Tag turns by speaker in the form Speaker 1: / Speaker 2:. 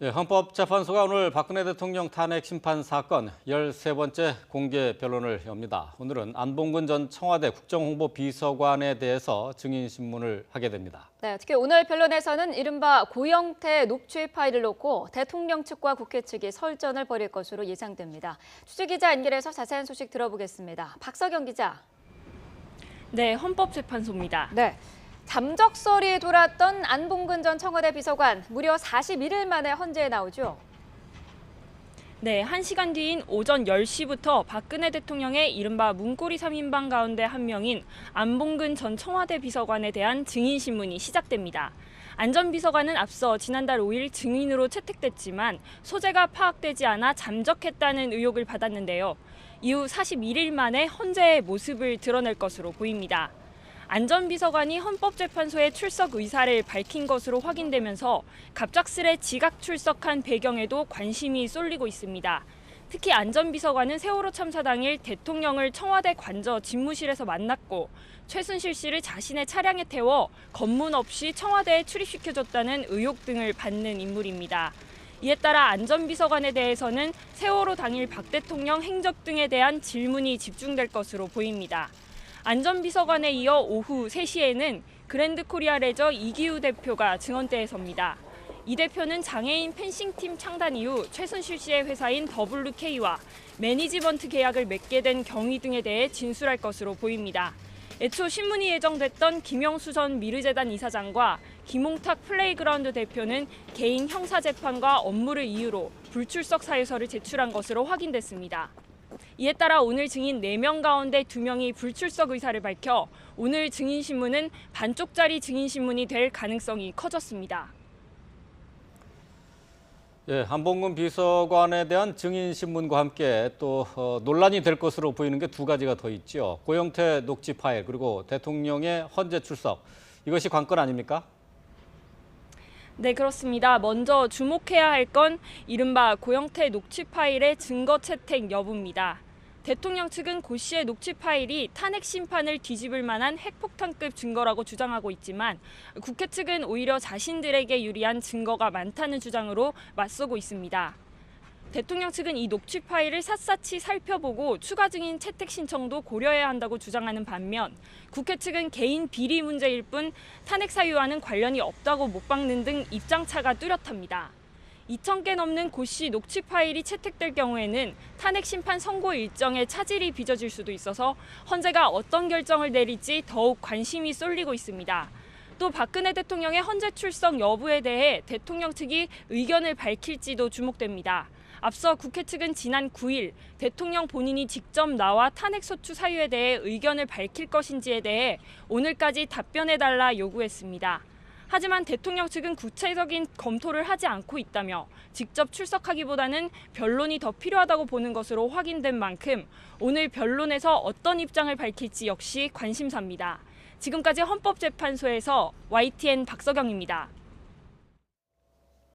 Speaker 1: 헌법재판소가 오늘 박근혜 대통령 탄핵 심판 사건 13번째 공개 변론을 엽니다. 오늘은 안봉근 전 청와대 국정홍보비서관에 대해서 증인신문을 하게 됩니다.
Speaker 2: 네, 특히 오늘 변론에서는 이른바 고영태 녹취 파일을 놓고 대통령 측과 국회 측이 설전을 벌일 것으로 예상됩니다. 취재기자 연결해서 자세한 소식 들어보겠습니다. 박석영 기자.
Speaker 3: 네, 헌법재판소입니다.
Speaker 2: 네. 잠적설이 돌았던 안봉근 전 청와대 비서관, 무려 41일 만에 헌재에 나오죠.
Speaker 3: 네, 1시간 뒤인 오전 10시부터 박근혜 대통령의 이른바 문고리 3인방 가운데 한 명인 안봉근 전 청와대 비서관에 대한 증인신문이 시작됩니다. 안 전 비서관은 앞서 지난달 5일 증인으로 채택됐지만 소재가 파악되지 않아 잠적했다는 의혹을 받았는데요. 이후 41일 만에 헌재의 모습을 드러낼 것으로 보입니다. 안 전 비서관이 헌법재판소에 출석 의사를 밝힌 것으로 확인되면서 갑작스레 지각 출석한 배경에도 관심이 쏠리고 있습니다. 특히 안 전 비서관은 세월호 참사 당일 대통령을 청와대 관저 집무실에서 만났고 최순실 씨를 자신의 차량에 태워 검문 없이 청와대에 출입시켜줬다는 의혹 등을 받는 인물입니다. 이에 따라 안 전 비서관에 대해서는 세월호 당일 박 대통령 행적 등에 대한 질문이 집중될 것으로 보입니다. 안 전 비서관에 이어 오후 3시에는 그랜드 코리아 레저 이기우 대표가 증언대에 섭니다. 이 대표는 장애인 펜싱팀 창단 이후 최순실 씨의 회사인 WK와 매니지먼트 계약을 맺게 된 경위 등에 대해 진술할 것으로 보입니다. 애초 신문이 예정됐던 김영수 전 미르재단 이사장과 김홍탁 플레이그라운드 대표는 개인 형사재판과 업무를 이유로 불출석 사유서를 제출한 것으로 확인됐습니다. 이에 따라 오늘 증인 4명 가운데 2명이 불출석 의사를 밝혀 오늘 증인신문은 반쪽짜리 증인신문이 될 가능성이 커졌습니다.
Speaker 1: 안봉근 비서관에 대한 증인신문과 함께 또 논란이 될 것으로 보이는 게 2가지가 더 있죠. 고영태 녹취 파일 그리고 대통령의 헌재 출석. 이것이 관건 아닙니까?
Speaker 3: 네, 그렇습니다. 먼저 주목해야 할 건 이른바 고영태 녹취 파일의 증거 채택 여부입니다. 대통령 측은 고 씨의 녹취 파일이 탄핵 심판을 뒤집을 만한 핵폭탄급 증거라고 주장하고 있지만 국회 측은 오히려 자신들에게 유리한 증거가 많다는 주장으로 맞서고 있습니다. 대통령 측은 이 녹취 파일을 샅샅이 살펴보고 추가 증인 채택 신청도 고려해야 한다고 주장하는 반면 국회 측은 개인 비리 문제일 뿐 탄핵 사유와는 관련이 없다고 못 박는 등 입장차가 뚜렷합니다. 2,000개 넘는 고 씨 녹취 파일이 채택될 경우에는 탄핵 심판 선고 일정에 차질이 빚어질 수도 있어서 헌재가 어떤 결정을 내릴지 더욱 관심이 쏠리고 있습니다. 또 박근혜 대통령의 헌재 출석 여부에 대해 대통령 측이 의견을 밝힐지도 주목됩니다. 앞서 국회 측은 지난 9일 대통령 본인이 직접 나와 탄핵소추 사유에 대해 의견을 밝힐 것인지에 대해 오늘까지 답변해달라 요구했습니다. 하지만 대통령 측은 구체적인 검토를 하지 않고 있다며 직접 출석하기보다는 변론이 더 필요하다고 보는 것으로 확인된 만큼 오늘 변론에서 어떤 입장을 밝힐지 역시 관심사입니다. 지금까지 헌법재판소에서 YTN 박석영입니다.